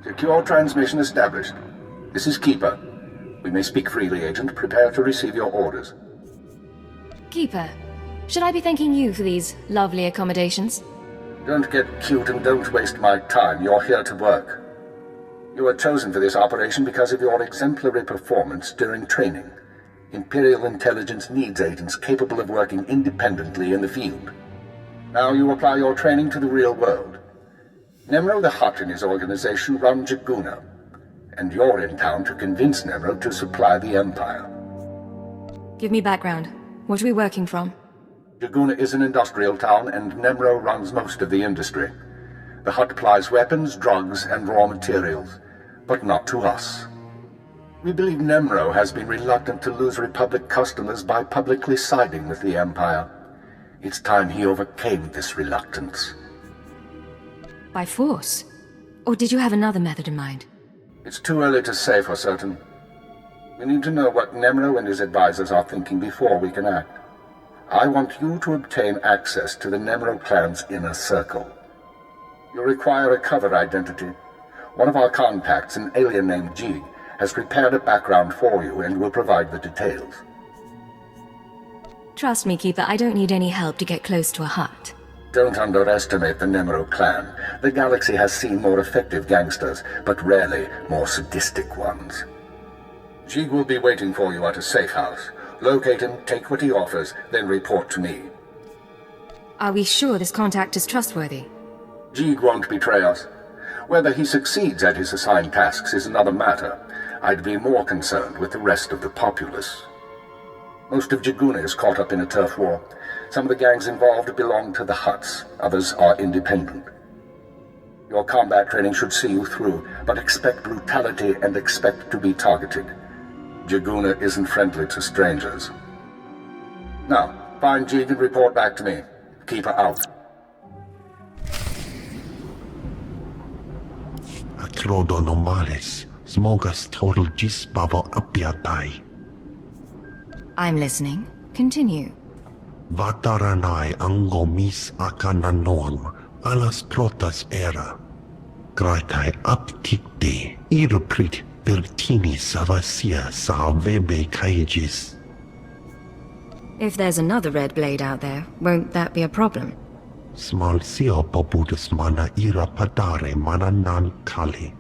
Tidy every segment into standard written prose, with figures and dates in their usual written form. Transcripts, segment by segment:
Secure transmission established. This is Keeper. We may speak freely, Agent. Prepare to receive your orders. Keeper, should I be thanking you for these lovely accommodations? Don't get cute and don't waste my time. You're here to work. You were chosen for this operation because of your exemplary performance during training. Imperial intelligence needs agents capable of working independently in the field. Now you apply your training to the real world. Nemro the Hutt and his organization run Jaguna, and you're in town to convince Nemro to supply the Empire. Give me background. What are we working from? Jaguna is an industrial town, and Nemro runs most of the industry. The Hutt plies weapons, drugs, and raw materials, but not to us. We believe Nemro has been reluctant to lose Republic customers by publicly siding with the Empire. It's time he overcame this reluctance. By force? Or did you have another method in mind? It's too early to say for certain. We need to know what Nemro and his advisors are thinking before we can act. I want you to obtain access to the Nemro clan's inner circle. You'll require a cover identity. One of our contacts, an alien named Jig, has prepared a background for you and will provide the details. Trust me, Keeper, I don't need any help to get close to a Hutt. Don't underestimate the Nemro clan. The galaxy has seen more effective gangsters, but rarely more sadistic ones. Jig will be waiting for you at a safe house. Locate him, take what he offers, then report to me. Are we sure this contact is trustworthy? Jig won't betray us. Whether he succeeds at his assigned tasks is another matter. I'd be more concerned with the rest of the populace. Most of Jaguna is caught up in a turf war. Some of the gangs involved belong to the Hutts, others are independent. Your combat training should see you through, but expect brutality and expect to be targeted. Jaguna isn't friendly to strangers. Now, find Jig and report back to me. Keep her out. Acrodonomalis, smogas total Chiss bavo apiatai. I'm listening. Continue. Vataranai angomis akananorm, alas protas era. Graitai aptikte, iruprit virtini savasia salvebe kaigis. If there's another red blade out there, won't that be a problem? Smal sio poputus mana ira padare mananan kali.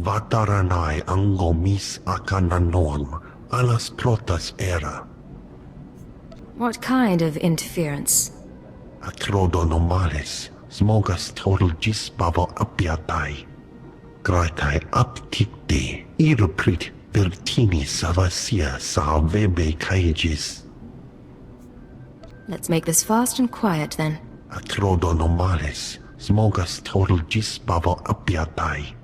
Vataranai angomis akananorm, alas protas era. What kind of interference? Acrodonomalis, smogas total Chiss bavo apiatai. Graitai aptikte, iruprit virtini savasia salvebe kaigis. Let's make this fast and quiet then. Acrodonomalis, smogas total Chiss bavo apiatai.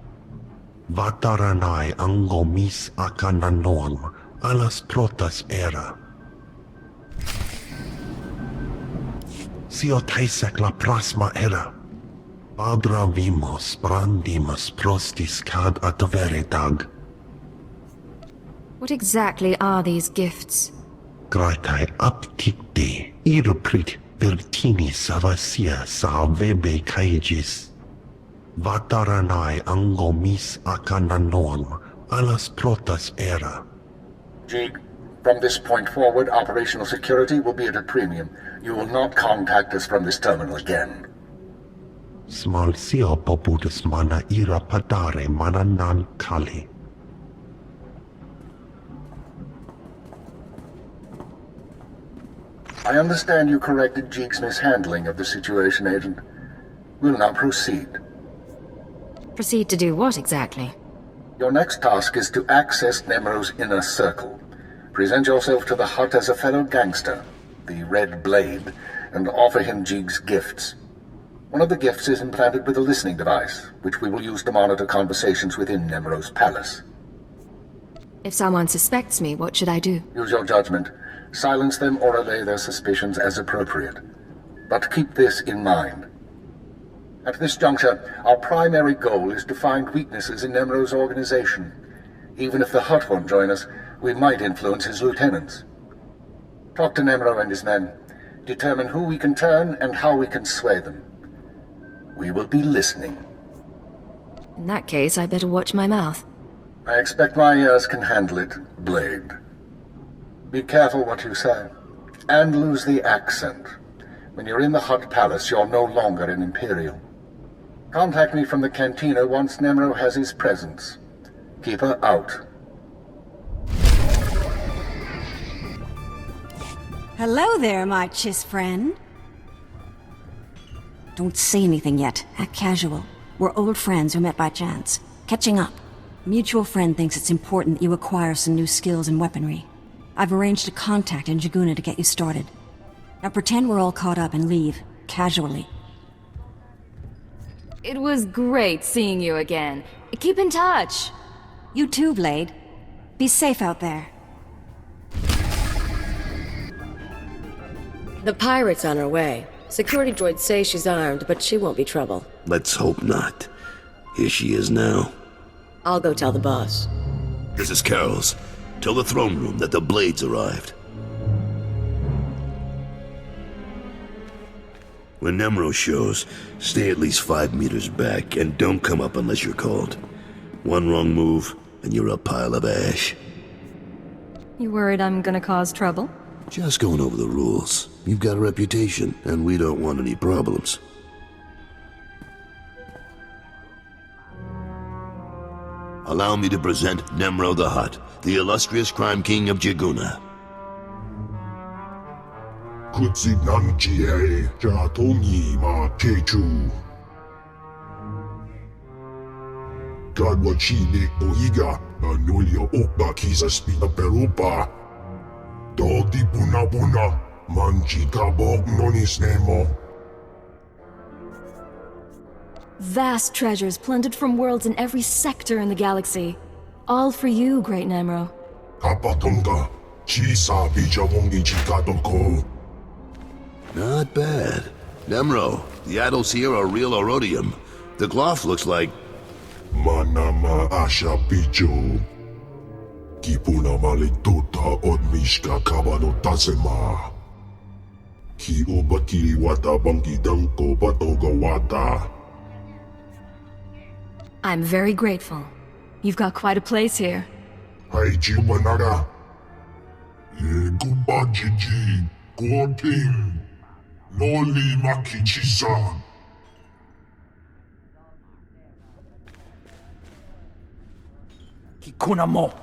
Vataranai angomis akananorm, alas protas era. Sio taisek la prasma era. Padra vimos brandimus prostis cad ataveredag. What exactly are these gifts? Graitai aptikte, iruprit virtini savasia salvebe kaigis. Vataranai angomis akananorm, alas protas era. Jig, from this point forward, operational security will be at a premium. You will not contact us from this terminal again. Smal sio poputus mana ira padare mananan kali. I understand you corrected Jig's mishandling of the situation, Agent. We'll now proceed. Proceed to do what exactly? Your next task is to access Nemro's inner circle. Present yourself to the Hut as a fellow gangster, the Red Blade, and offer him Jig's gifts. One of the gifts is implanted with a listening device, which we will use to monitor conversations within Nemro's palace. If someone suspects me, what should I do? Use your judgment. Silence them or allay their suspicions as appropriate. But keep this in mind. At this juncture, our primary goal is to find weaknesses in Nemro's organization. Even if the Hut won't join us, we might influence his lieutenants. Talk to Nemro and his men. Determine who we can turn and how we can sway them. We will be listening. In that case, I better watch my mouth. I expect my ears can handle it, Blade. Be careful what you say. And lose the accent. When you're in the Hut Palace, you're no longer an Imperial. Contact me from the cantina once Nemro has his presence. Keep her out. Hello there, my Chiss friend. Don't say anything yet. Act casual. We're old friends who met by chance. Catching up. Mutual friend thinks it's important that you acquire some new skills and weaponry. I've arranged a contact in Jaguna to get you started. Now pretend we're all caught up and leave, casually. It was great seeing you again. Keep in touch. You too, Blade. Be safe out there. The pirate's on her way. Security droids say she's armed, but she won't be trouble. Let's hope not. Here she is now. I'll go tell the boss. This is Karrels. Tell the throne room that the Blades arrived. When Nemro shows, stay at least 5 meters back and don't come up unless you're called. One wrong move, and you're a pile of ash. You worried I'm gonna cause trouble? Just going over the rules. You've got a reputation, and we don't want any problems. Allow me to present Nemro the Hutt, the illustrious crime king of Jaguna. Vast treasures plundered from worlds in every sector in the galaxy. All for you, Great Nemro. Not bad. Nemro, the idols here are real orodium. The cloth looks like... Manama Asha Picho. Kipuna Malituta Odmishka Kabano Tasema. Ki Obakiri Wata Bangi Danko Batoga Wata. I'm very grateful. You've got quite a place here. Haiji Banada. Gubajiji. Goting. Noli Makichisa. Kikuna mo.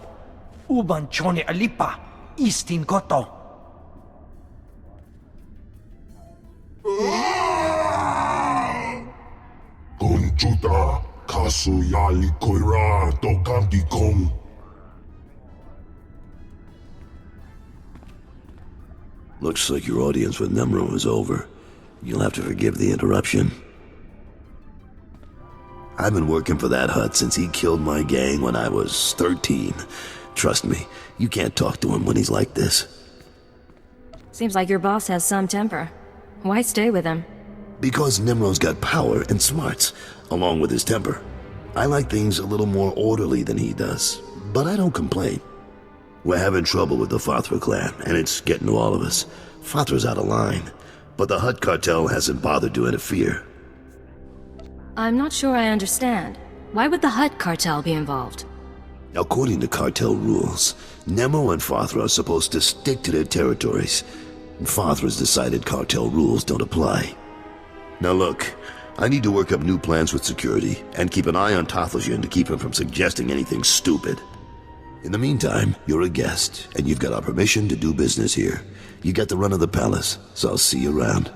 Uban chone alipa. Istin koto. Gonchuta. Kasuyali Koira. Dokangi Kong. Looks like your audience with Nemro is over. You'll have to forgive the interruption. I've been working for that Hut since he killed my gang when I was 13. Trust me, you can't talk to him when he's like this. Seems like your boss has some temper. Why stay with him? Because Nemro's got power and smarts, along with his temper. I like things a little more orderly than he does, but I don't complain. We're having trouble with the Fathra clan, and it's getting to all of us. Fathra's out of line, but the Hut cartel hasn't bothered to interfere. I'm not sure I understand. Why would the Hut cartel be involved? According to cartel rules, Nemo and Fathra are supposed to stick to their territories, and Fathra's decided cartel rules don't apply. Now look, I need to work up new plans with security, and keep an eye on Tathlosian to keep him from suggesting anything stupid. In the meantime, you're a guest, and you've got our permission to do business here. You got the run of the palace, so I'll see you around.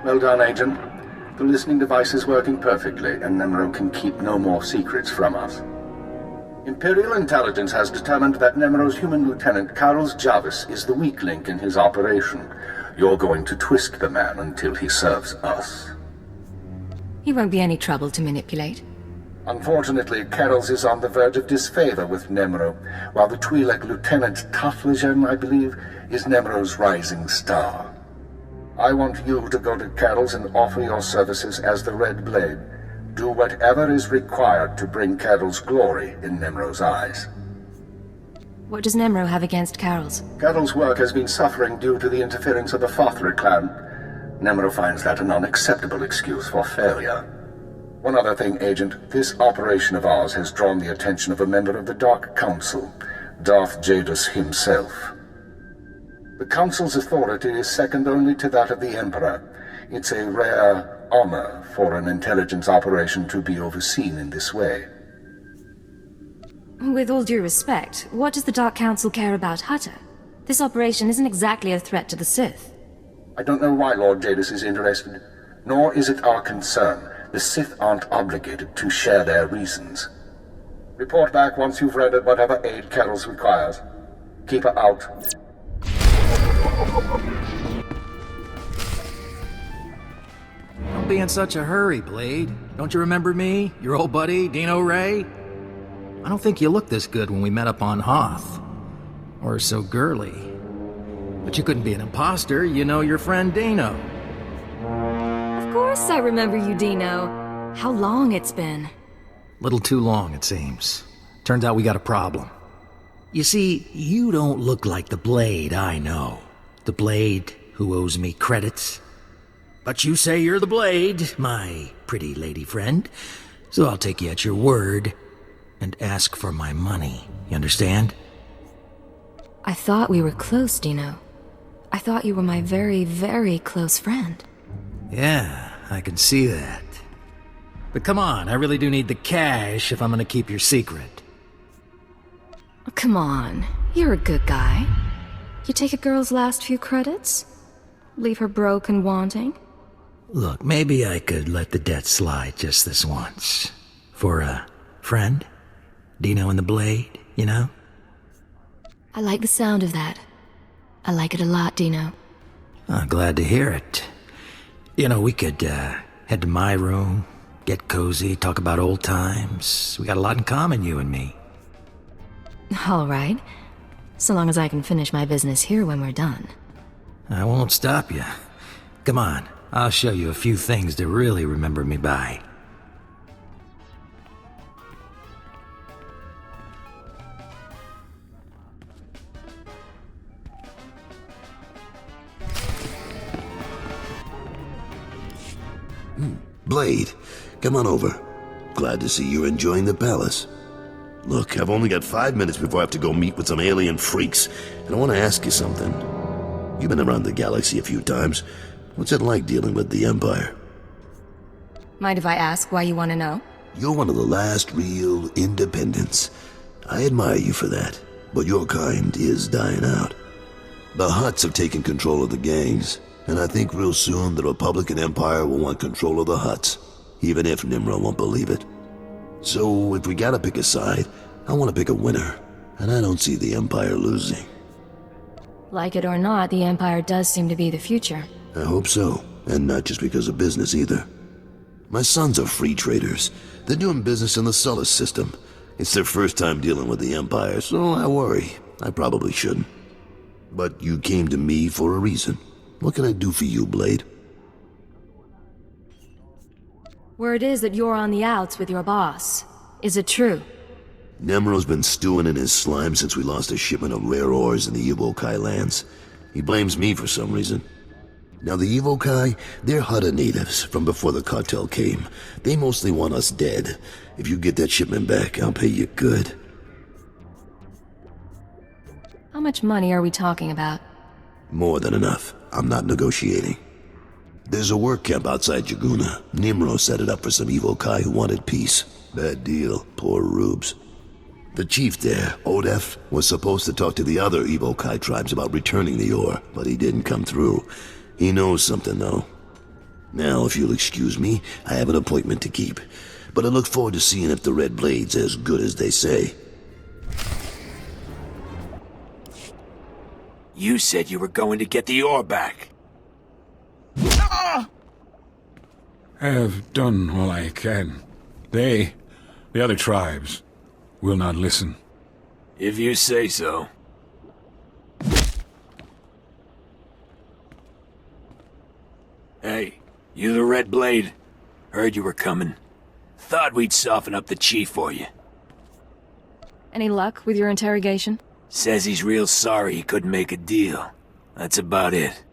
Well done, Agent. The listening device is working perfectly, and Nemro can keep no more secrets from us. Imperial intelligence has determined that Nemro's human lieutenant, Karrels Javis, is the weak link in his operation. You're going to twist the man until he serves us. He won't be any trouble to manipulate. Unfortunately, Karrels is on the verge of disfavor with Nemro, while the Twi'lek Lieutenant Taflajan, I believe, is Nemro's rising star. I want you to go to Karrels and offer your services as the Red Blade. Do whatever is required to bring Karrels glory in Nemro's eyes. What does Nemro have against Karrels? Karrels' work has been suffering due to the interference of the Fothra clan. Nemro finds that an unacceptable excuse for failure. One other thing, Agent. This operation of ours has drawn the attention of a member of the Dark Council, Darth Javis himself. The Council's authority is second only to that of the Emperor. It's a rare honor for an intelligence operation to be overseen in this way. With all due respect, what does the Dark Council care about Hutta? This operation isn't exactly a threat to the Sith. I don't know why Lord Javis is interested, nor is it our concern. The Sith aren't obligated to share their reasons. Report back once you've rendered whatever aid Karrels requires. Keep her out. Don't be in such a hurry, Blade. Don't you remember me? Your old buddy, Dino Ray? I don't think you looked this good when we met up on Hoth. Or so girly. But you couldn't be an imposter, you know your friend Dino. Of course I remember you, Dino. How long it's been. Little too long, it seems. Turns out we got a problem. You see, you don't look like the Blade I know. The Blade who owes me credits. But you say you're the Blade, my pretty lady friend. So I'll take you at your word and ask for my money. You understand? I thought we were close, Dino. I thought you were my very, very close friend. Yeah, I can see that. But come on, I really do need the cash if I'm gonna keep your secret. Come on, you're a good guy. You take a girl's last few credits? Leave her broke and wanting? Look, maybe I could let the debt slide just this once. For a friend? Dino and the Blade, you know? I like the sound of that. I like it a lot, Dino. I'm glad to hear it. You know, we could head to my room, get cozy, talk about old times. We got a lot in common, you and me. All right. So long as I can finish my business here when we're done. I won't stop you. Come on, I'll show you a few things to really remember me by. Blade, come on over. Glad to see you're enjoying the palace. Look, I've only got 5 minutes before I have to go meet with some alien freaks, and I want to ask you something. You've been around the galaxy a few times. What's it like dealing with the Empire? Mind if I ask why you want to know? You're one of the last real independents. I admire you for that, but your kind is dying out. The Hutts have taken control of the gangs, and I think real soon the Republic and Empire will want control of the Hutts, even if Nimro won't believe it. So if we gotta pick a side, I want to pick a winner, and I don't see the Empire losing. Like it or not, the Empire does seem to be the future. I hope so, and not just because of business either. My sons are free traders. They're doing business in the Solar System. It's their first time dealing with the Empire, so I worry. I probably shouldn't. But you came to me for a reason. What can I do for you, Blade? Word is that you're on the outs with your boss. Is it true? Nemro's been stewing in his slime since we lost a shipment of rare ores in the Evokai lands. He blames me for some reason. Now the Evokai, they're Hutta natives from before the cartel came. They mostly want us dead. If you get that shipment back, I'll pay you good. How much money are we talking about? More than enough. I'm not negotiating. There's a work camp outside Jaguna. Nimro set it up for some Evokai who wanted peace. Bad deal. Poor rubes. The chief there, Odef, was supposed to talk to the other Evokai tribes about returning the ore, but he didn't come through. He knows something, though. Now, if you'll excuse me, I have an appointment to keep. But I look forward to seeing if the Red Blade's as good as they say. You said you were going to get the ore back. I have done all I can. The other tribes, will not listen. If you say so. Hey, you the Red Blade? Heard you were coming. Thought we'd soften up the chief for you. Any luck with your interrogation? Says he's real sorry he couldn't make a deal. That's about it.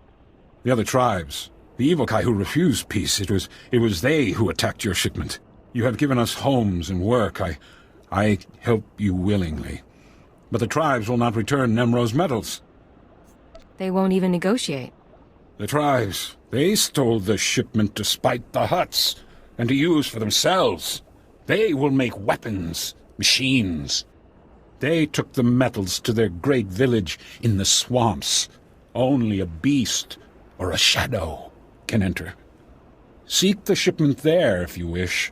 The other tribes, the evil Kai who refused peace, it was they who attacked your shipment. You have given us homes and work. I help you willingly. But the tribes will not return Nemro's metals. They won't even negotiate. The tribes, they stole the shipment to spite the Hutts, and to use for themselves. They will make weapons, machines. They took the metals to their great village in the swamps. Only a beast or a shadow can enter. Seek the shipment there if you wish.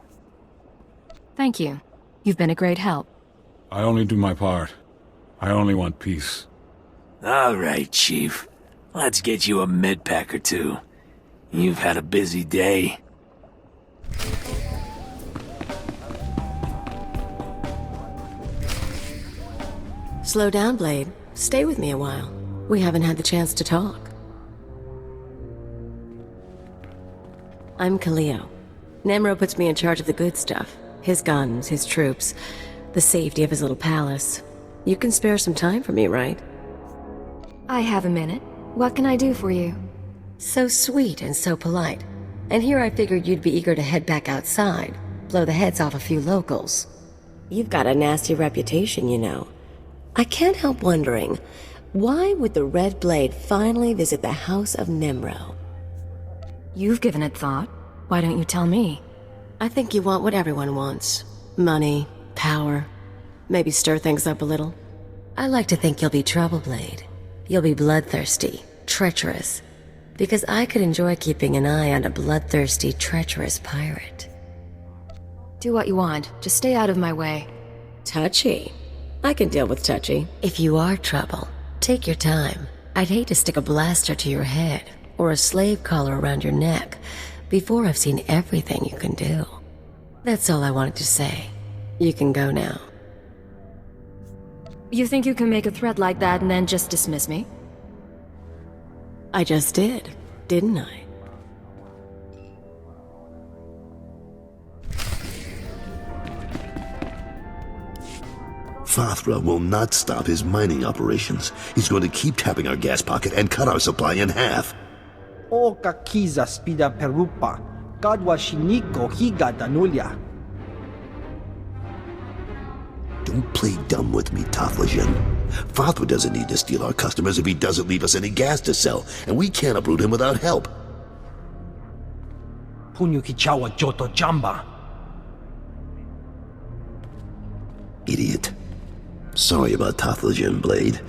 Thank you. You've been a great help. I only do my part. I only want peace. All right, Chief. Let's get you a med pack or two. You've had a busy day. Slow down, Blade. Stay with me a while. We haven't had the chance to talk. I'm Kaleo. Nemro puts me in charge of the good stuff. His guns, his troops, the safety of his little palace. You can spare some time for me, right? I have a minute. What can I do for you? So sweet and so polite. And here I figured you'd be eager to head back outside, blow the heads off a few locals. You've got a nasty reputation, you know. I can't help wondering, why would the Red Blade finally visit the House of Nemro? You've given it thought. Why don't you tell me? I think you want what everyone wants. Money, power, maybe stir things up a little. I like to think you'll be trouble, Blade. You'll be bloodthirsty, treacherous. Because I could enjoy keeping an eye on a bloodthirsty, treacherous pirate. Do what you want. Just stay out of my way. Touchy. I can deal with touchy. If you are trouble, take your time. I'd hate to stick a blaster to your head, or a slave collar around your neck, before I've seen everything you can do. That's all I wanted to say. You can go now. You think you can make a threat like that and then just dismiss me? I just did, didn't I? Fathra will not stop his mining operations. He's going to keep tapping our gas pocket and cut our supply in half. O kakiza spida perupa, kadwa shiniko higa danulia. Don't play dumb with me, Taflajan. Fathra doesn't need to steal our customers if he doesn't leave us any gas to sell, and we can't uproot him without help. Punyu kichawa joto jamba. Idiot. Sorry about Taflajan, Blade.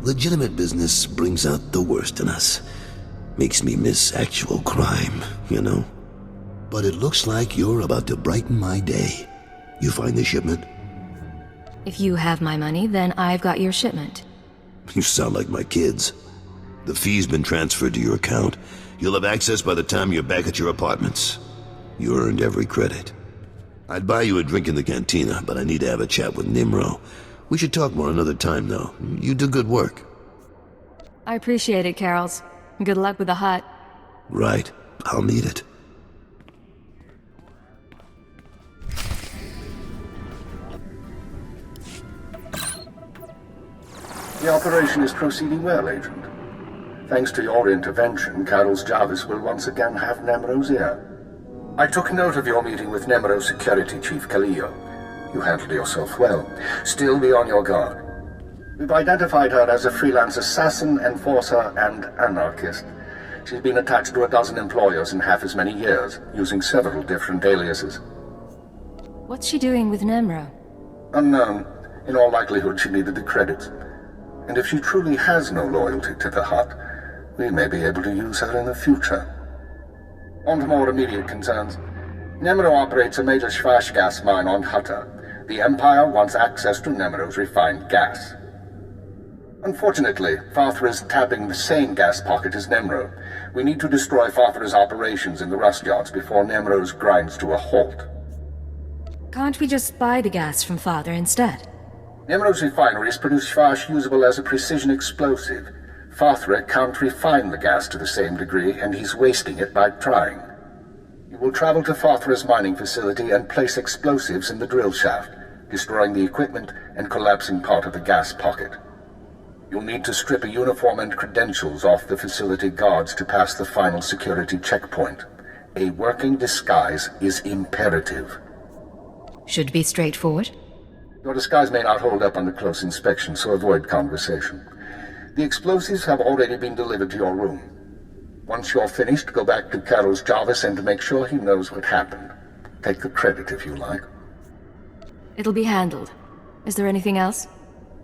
Legitimate business brings out the worst in us. Makes me miss actual crime, you know? But it looks like you're about to brighten my day. You find the shipment? If you have my money, then I've got your shipment. You sound like my kids. The fee's been transferred to your account. You'll have access by the time you're back at your apartments. You earned every credit. I'd buy you a drink in the cantina, but I need to have a chat with Nimro. We should talk more another time, though. You do good work. I appreciate it, Karrels. Good luck with the hut. Right. I'll need it. The operation is proceeding well, Agent. Thanks to your intervention, Karrels Javis will once again have Nemro's ear. I took note of your meeting with Nemro Security Chief Kaleo. You handled yourself well. Still be on your guard. We've identified her as a freelance assassin, enforcer, and anarchist. She's been attached to a dozen employers in half as many years, using several different aliases. What's she doing with Nemro? Unknown. In all likelihood, she needed the credits. And if she truly has no loyalty to the Hutt, we may be able to use her in the future. On to more immediate concerns. Nemero operates a major Schwash gas mine on Hutta. The Empire wants access to Nemero's refined gas. Unfortunately, Fathra is tapping the same gas pocket as Nemero. We need to destroy Fathra's operations in the rust yards before Nemero's grinds to a halt. Can't we just buy the gas from Father instead? Nemero's refineries produce Schwash usable as a precision explosive. Fathra can't refine the gas to the same degree, and he's wasting it by trying. You will travel to Fathra's mining facility and place explosives in the drill shaft, destroying the equipment and collapsing part of the gas pocket. You'll need to strip a uniform and credentials off the facility guards to pass the final security checkpoint. A working disguise is imperative. Should be straightforward. Your disguise may not hold up under close inspection, so avoid conversation. The explosives have already been delivered to your room. Once you're finished, go back to Karrels' Javis and make sure he knows what happened. Take the credit if you like. It'll be handled. Is there anything else?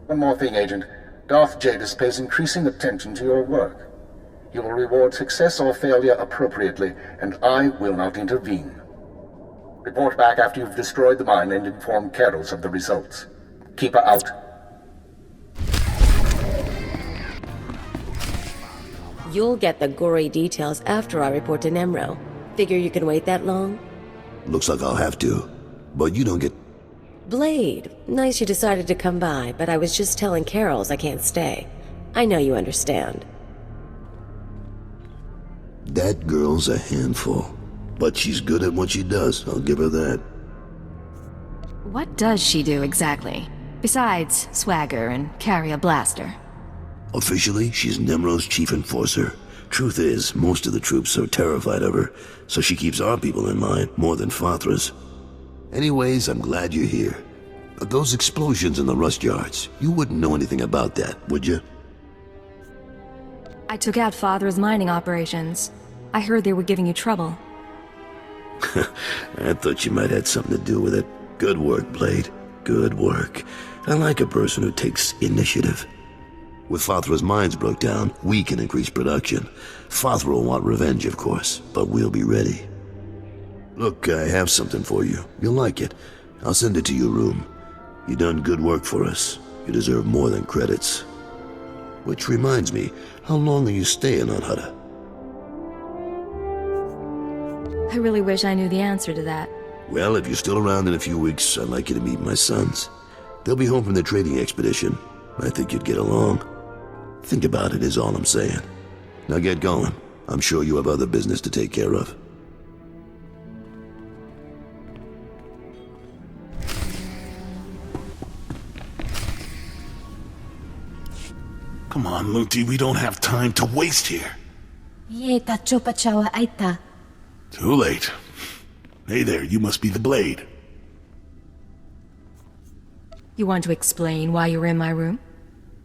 One more thing, Agent. Darth Javis pays increasing attention to your work. He will reward success or failure appropriately, and I will not intervene. Report back after you've destroyed the mine and inform Karrels of the results. Keep her out. You'll get the gory details after I report to Nemro. Figure you can wait that long? Looks like I'll have to. But you don't get... Blade, nice you decided to come by, but I was just telling Karrels I can't stay. I know you understand. That girl's a handful. But she's good at what she does, I'll give her that. What does she do exactly? Besides swagger and carry a blaster. Officially, she's Nemero's chief enforcer. Truth is, most of the troops are terrified of her, so she keeps our people in line more than Fathra's. Anyways, I'm glad you're here. But those explosions in the rust yards, you wouldn't know anything about that, would you? I took out Father's mining operations. I heard they were giving you trouble. I thought you might have something to do with it. Good work, Blade. Good work. I like a person who takes initiative. With Fathra's mines broke down, we can increase production. Fathra will want revenge, of course, but we'll be ready. Look, I have something for you. You'll like it. I'll send it to your room. You done good work for us. You deserve more than credits. Which reminds me, how long are you staying on Hutta? I really wish I knew the answer to that. Well, if you're still around in a few weeks, I'd like you to meet my sons. They'll be home from their trading expedition. I think you'd get along. Think about it is all I'm saying. Now get going. I'm sure you have other business to take care of. Come on, Luti, we don't have time to waste here. Too late. Hey there, you must be the Blade. You want to explain why you were in my room?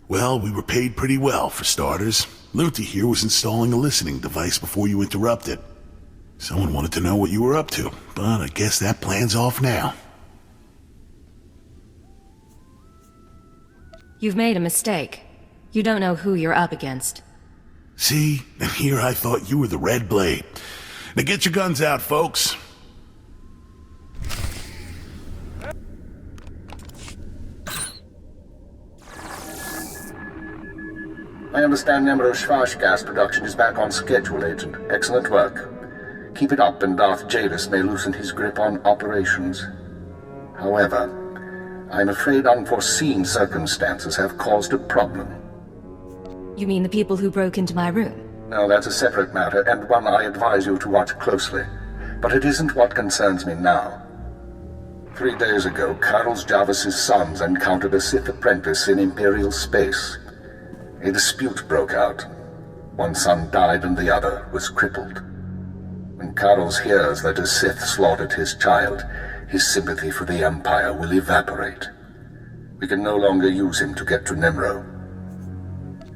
Well, we were paid pretty well, for starters. Luti here was installing a listening device before you interrupted. Someone wanted to know what you were up to, but I guess that plan's off now. You've made a mistake. You don't know who you're up against. See? And here I thought you were the Red Blade. Now get your guns out, folks. I understand Nemero's Schwash gas production is back on schedule, Agent. Excellent work. Keep it up and Darth Javis may loosen his grip on operations. However, I'm afraid unforeseen circumstances have caused a problem. You mean the people who broke into my room? No, that's a separate matter, and one I advise you to watch closely. But it isn't what concerns me now. 3 days ago, Karrels Javis' sons encountered a Sith apprentice in Imperial space. A dispute broke out. One son died and the other was crippled. When Karrels hears that a Sith slaughtered his child, his sympathy for the Empire will evaporate. We can no longer use him to get to Nemro.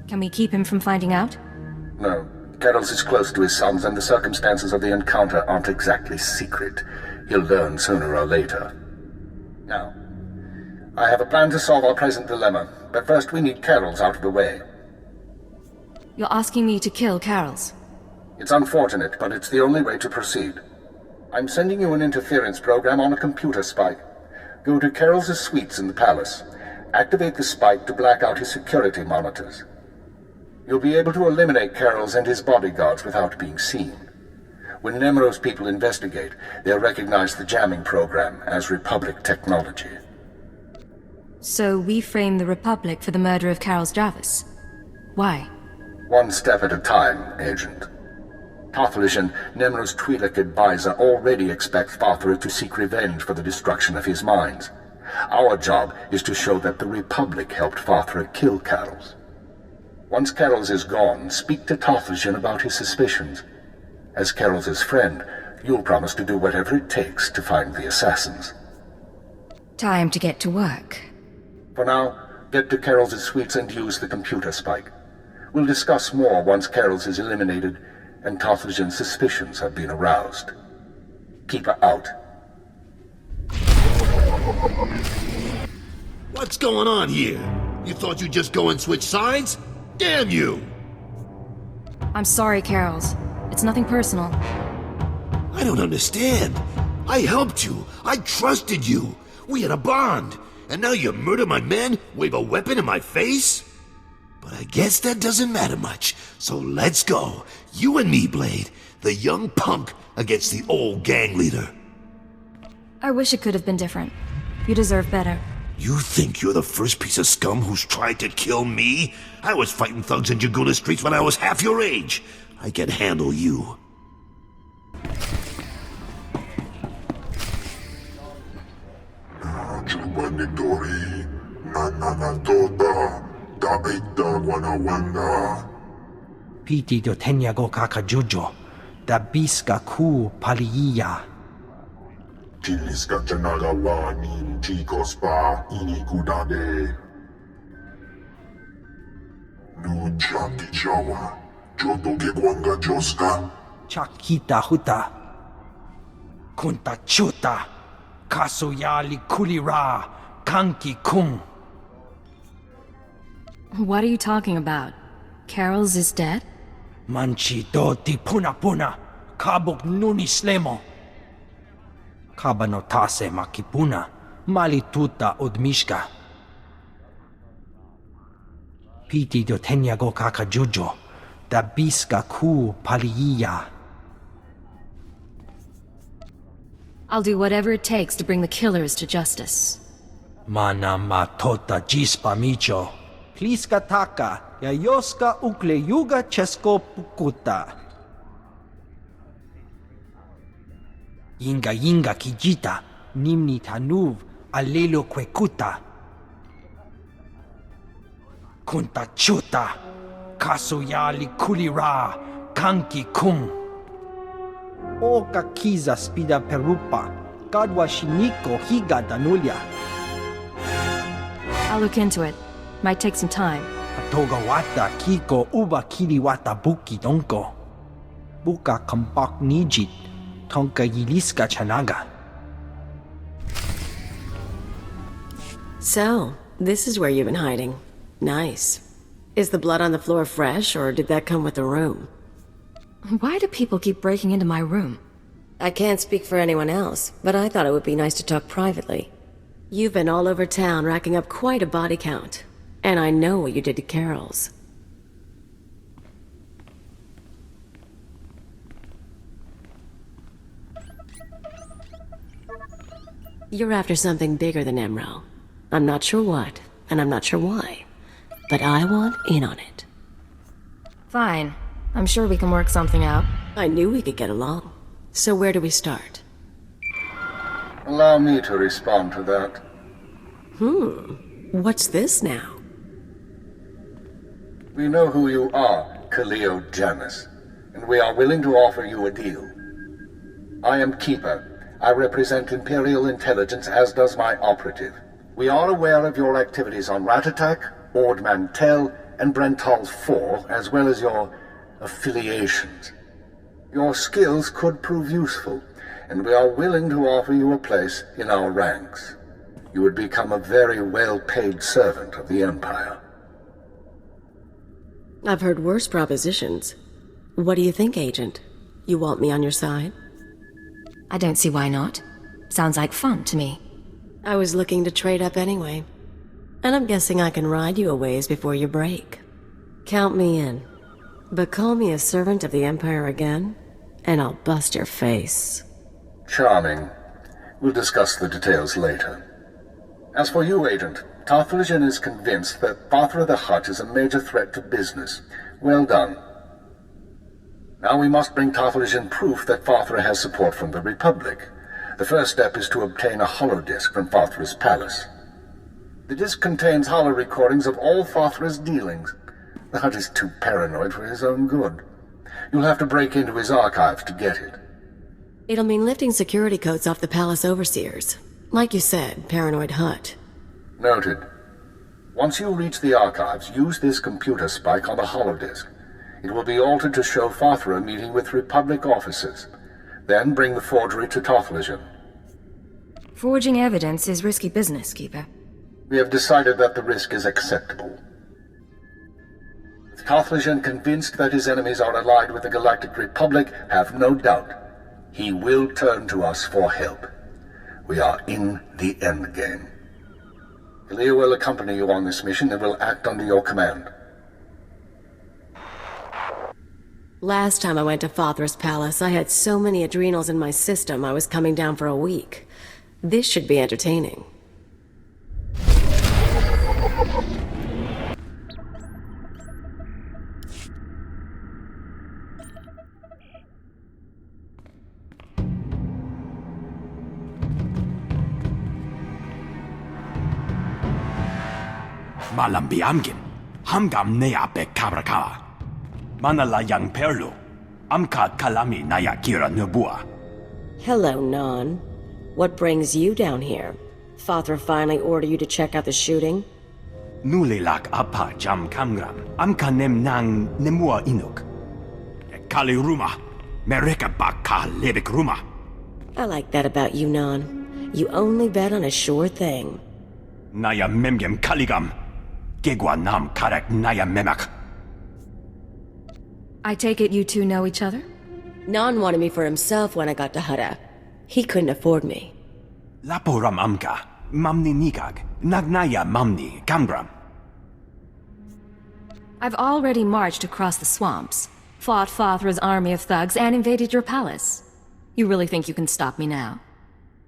Can we keep him from finding out? No. Karrels is close to his sons, and the circumstances of the encounter aren't exactly secret. He'll learn sooner or later. Now, I have a plan to solve our present dilemma, but first we need Karrels out of the way. You're asking me to kill Karrels? It's unfortunate, but it's the only way to proceed. I'm sending you an interference program on a computer spike. Go to Karrels' suites in the palace. Activate the spike to black out his security monitors. You'll be able to eliminate Karrels and his bodyguards without being seen. When Nemro's people investigate, they'll recognize the jamming program as Republic technology. So we frame the Republic for the murder of Karrels Javis. Why? One step at a time, Agent. Tothlish, Nemro's Twi'lek advisor, already expect Patriot to seek revenge for the destruction of his mines. Our job is to show that the Republic helped Patriot kill Karrels. Once Karrels is gone, speak to Tothlish about his suspicions. As Karrels' friend, you'll promise to do whatever it takes to find the assassins. Time to get to work. For now, get to Karrels' suites and use the computer spike. We'll discuss more once Karrels is eliminated and Tothlish's suspicions have been aroused. Keep her out. What's going on here? You thought you'd just go and switch sides? Damn you! I'm sorry, Karrels. It's nothing personal. I don't understand. I helped you. I trusted you. We had a bond. And now you murder my men, wave a weapon in my face? But I guess that doesn't matter much. So let's go. You and me, Blade. The young punk against the old gang leader. I wish it could have been different. You deserve better. You think you're the first piece of scum who's tried to kill me? I was fighting thugs in Jaguna streets when I was half your age. I can handle you. Piti do tenyago kakajujo, da biska ku paliya. Chiliska chanagawa nin chicos pa inikudade. Nunchaki chawa, joto ke kwanga joska. Chakita Hutta. Kunta chuta. Kasuyali kulira. Kanki kung. What are you talking about? Karrels is dead? Manchi do ti puna puna. Kabuk nuni slemo. Kabanotase makipuna. Malituta odmishka. Piti do tenyago kakajujo. Da biska ku paliya. I'll do whatever it takes to bring the killers to justice. Mana matota jispa micho. Pliska taka, yayoska ukle yuga chesko pukuta. Yinga kijita, nimni tanuv, alelo kwekuta. Kunta chuta, kasuyali kulira, kanki kung. Oka kiza spida perupa, kadwa shiniko higa danulia. I'll look into it. Might take some time. Atogawata kiko uba kiriwata buki donko. Buka kampak nijit, tonka yiliska chanaga. So, this is where you've been hiding. Nice. Is the blood on the floor fresh, or did that come with the room? Why do people keep breaking into my room? I can't speak for anyone else, but I thought it would be nice to talk privately. You've been all over town racking up quite a body count. And I know what you did to Karrels. You're after something bigger than Emerald. I'm not sure what, and I'm not sure why. But I want in on it. Fine. I'm sure we can work something out. I knew we could get along. So where do we start? Allow me to respond to that. What's this now? We know who you are, Khalil Javis, and we are willing to offer you a deal. I am Keeper. I represent Imperial intelligence, as does my operative. We are aware of your activities on Ratatak, Ord Mantell, and Brental's Fall, as well as your affiliations. Your skills could prove useful, and we are willing to offer you a place in our ranks. You would become a very well-paid servant of the Empire. I've heard worse propositions. What do you think, Agent? You want me on your side? I don't see why not. Sounds like fun to me. I was looking to trade up anyway. And I'm guessing I can ride you a ways before you break. Count me in. But call me a servant of the Empire again, and I'll bust your face. Charming. We'll discuss the details later. As for you, Agent, Tarthalion is convinced that Father of the Hutt is a major threat to business. Well done. Now we must bring Tarthalion proof that Father has support from the Republic. The first step is to obtain a holodisk from Fathra's palace. The disk contains holo recordings of all Fathra's dealings. The Hutt is too paranoid for his own good. You'll have to break into his archives to get it. It'll mean lifting security codes off the palace overseers. Like you said, paranoid Hutt. Noted. Once you reach the archives, use this computer spike on the holodisk. It will be altered to show Fathra meeting with Republic officers. Then bring the forgery to Tarthalion. Forging evidence is risky business, Keeper. We have decided that the risk is acceptable. With Tarthalion convinced that his enemies are allied with the Galactic Republic, have no doubt. He will turn to us for help. We are in the endgame. Kalia will accompany you on this mission and will act under your command. Last time I went to Fathra's palace, I had so many adrenals in my system I was coming down for a week. This should be entertaining. Malam biamgin, hamgam nea be kabraka. Manala yang perlu, amka kalami naya kira nubua. Hello, Non. What brings you down here? Fathra finally ordered you to check out the shooting? Nulilak apa jam kamgram, amka nem nang nemua inuk. Kali rumah, mereka bakal lebek rumah. I like that about you, Non. You only bet on a sure thing. Naya memgem kaligam. Gegwa nam karak naya memak. I take it you two know each other? Non wanted me for himself when I got to Hutta. He couldn't afford me. Laporam amka, mamni nikag, nagnaya mamni kambram. I've already marched across the swamps, fought Fathra's army of thugs, and invaded your palace. You really think you can stop me now?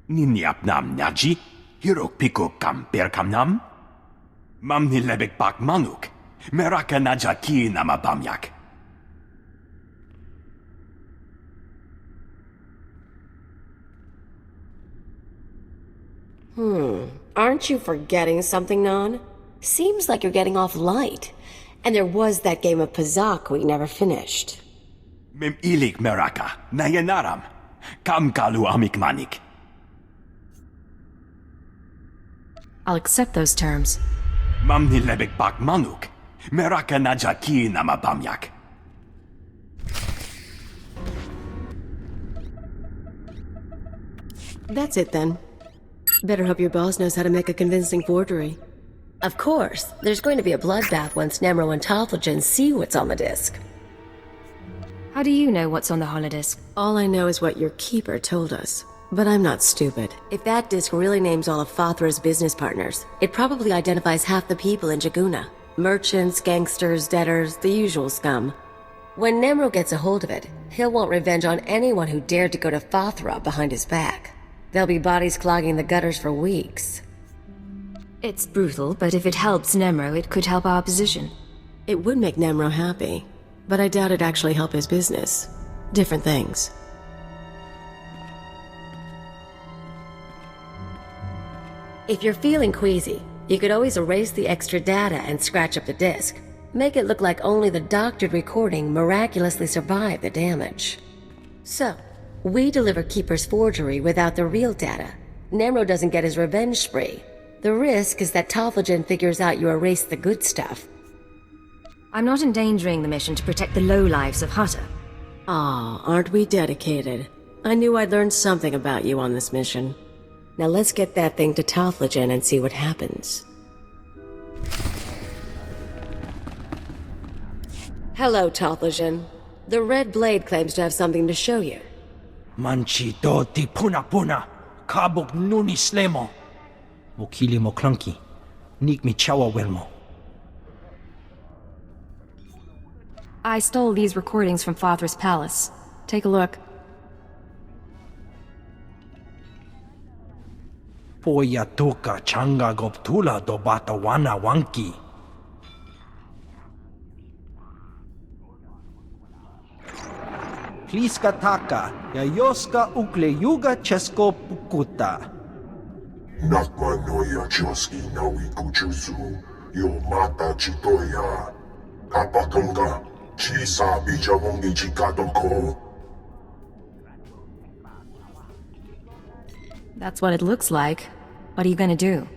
Ninyap nam naji, hirok piko kam perkam nam? Mamni lebek bak manuk, meraka naja ki nama bamyak. Aren't you forgetting something, Non? Seems like you're getting off light. And there was that game of Pazak we never finished. Mem ilik meraka, nayanaram, kam kalu amik manik. I'll accept those terms. Mamni lebek bak manuk, meraka naja ki nama bamyak. That's it then. Better hope your boss knows how to make a convincing forgery. Of course, there's going to be a bloodbath once Nemro and Tarthalion see what's on the disc. How do you know what's on the holodisk? All I know is what your keeper told us. But I'm not stupid. If that disc really names all of Fathra's business partners, it probably identifies half the people in Jaguna. Merchants, gangsters, debtors, the usual scum. When Nemro gets a hold of it, he'll want revenge on anyone who dared to go to Fathra behind his back. There'll be bodies clogging the gutters for weeks. It's brutal, but if it helps Nemro, it could help our position. It would make Nemro happy, but I doubt it'd actually help his business. Different things. If you're feeling queasy, you could always erase the extra data and scratch up the disk. Make it look like only the doctored recording miraculously survived the damage. So, we deliver Keeper's forgery without the real data. Nemro doesn't get his revenge spree. The risk is that Tarthalion figures out you erased the good stuff. I'm not endangering the mission to protect the lowlives of Hutta. Aw, aren't we dedicated? I knew I'd learn something about you on this mission. Now let's get that thing to Tarthalion and see what happens. Hello, Tarthalion. The Red Blade claims to have something to show you. Manchi do ti puna puna, kabuk nuni slemo. Mokili mo clunky, nik mi chawa welmo. I stole these recordings from Father's palace. Take a look. Poya toka changa goptula do bata wana wanki. Pliska taka, yayoska ukle yuga chesko pukuta. Nakma noya choski nawi kuchuzu, yo mata chitoya. Kapakonga, chisa bijawongi chikadoko. That's what it looks like. What are you gonna do?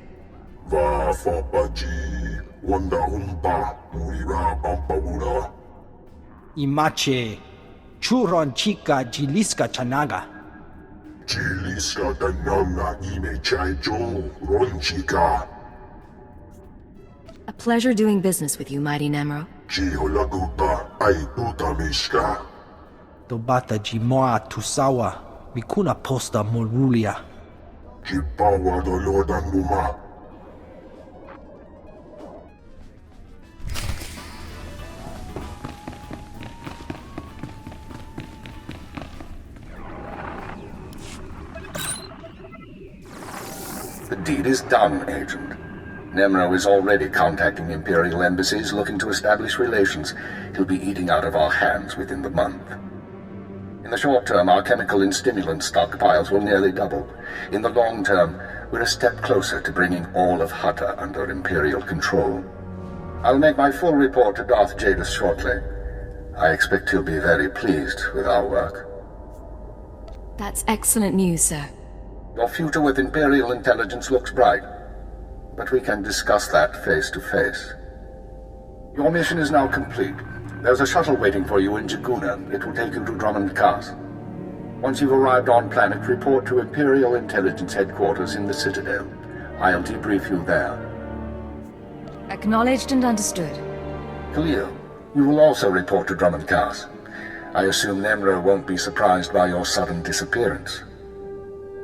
Va fapaji, wanda humpa, murira pampabura. Imache, churon chica jiliska chanaga. Jiliska tananga ime chaijo, ronchika. A pleasure doing business with you, mighty Nemro. Chiholagupa, aituta mishka. Dobata jimoa tusawa, mikuna posta morulia. Chipawa dolodanguma. The deed is done, Agent. Nemro is already contacting Imperial embassies looking to establish relations. He'll be eating out of our hands within the month. In the short term, our chemical and stimulant stockpiles will nearly double. In the long term, we're a step closer to bringing all of Hutta under Imperial control. I'll make my full report to Darth Javis shortly. I expect he'll be very pleased with our work. That's excellent news, sir. Your future with Imperial intelligence looks bright, but we can discuss that face to face. Your mission is now complete. There's a shuttle waiting for you in Jaguna. It will take you to Drummond Cast. Once you've arrived on planet, report to Imperial Intelligence Headquarters in the Citadel. I'll debrief you there. Acknowledged and understood. Khalil, you will also report to Drummond Cast. I assume Nemro won't be surprised by your sudden disappearance.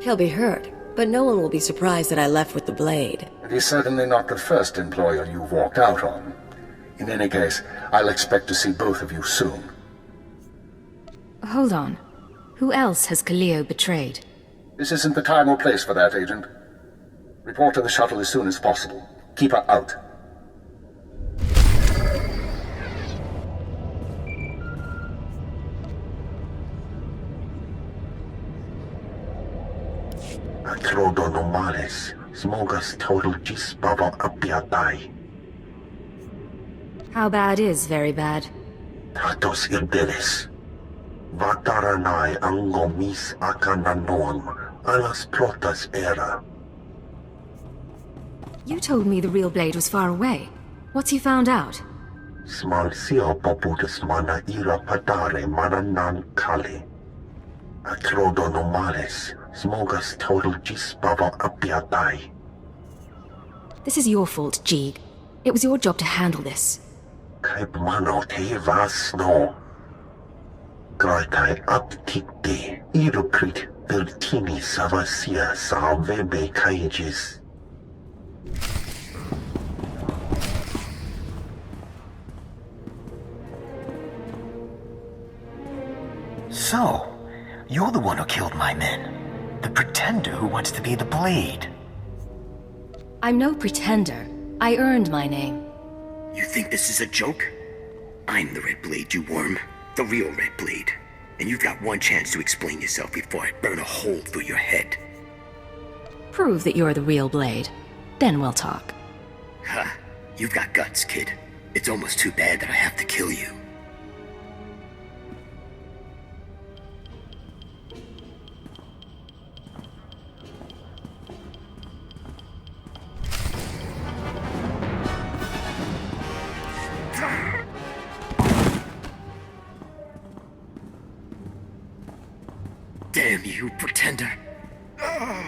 He'll be hurt, but no one will be surprised that I left with the blade. And he's certainly not the first employer you've walked out on. In any case, I'll expect to see both of you soon. Hold on. Who else has Khalil betrayed? This isn't the time or place for that, Agent. Report to the shuttle as soon as possible. Keep her out. Atrodo normales, smogas total Chiss baba apiatai. How bad is very bad? Tatos irdeles. Vataranai angomis akananon, alas plotas era. You told me the real blade was far away. What's he found out? Smal sio poputus mana ira padare mana nan kale. Atrodo normales, smogas total Chiss baba apiatai. This is your fault, Jeeg. It was your job to handle this. Kaip mano te vas no. Graitai aptikte, irukrit vertini savasia sa vebe kaijis. So, you're the one who killed my men. The pretender who wants to be the blade. I'm no pretender. I earned my name. You think this is a joke? I'm the Red Blade, you worm. The real Red Blade. And you've got one chance to explain yourself before I burn a hole through your head. Prove that you're the real blade. Then we'll talk. Ha! You've got guts, kid. It's almost too bad that I have to kill you. Damn you, pretender. Ugh.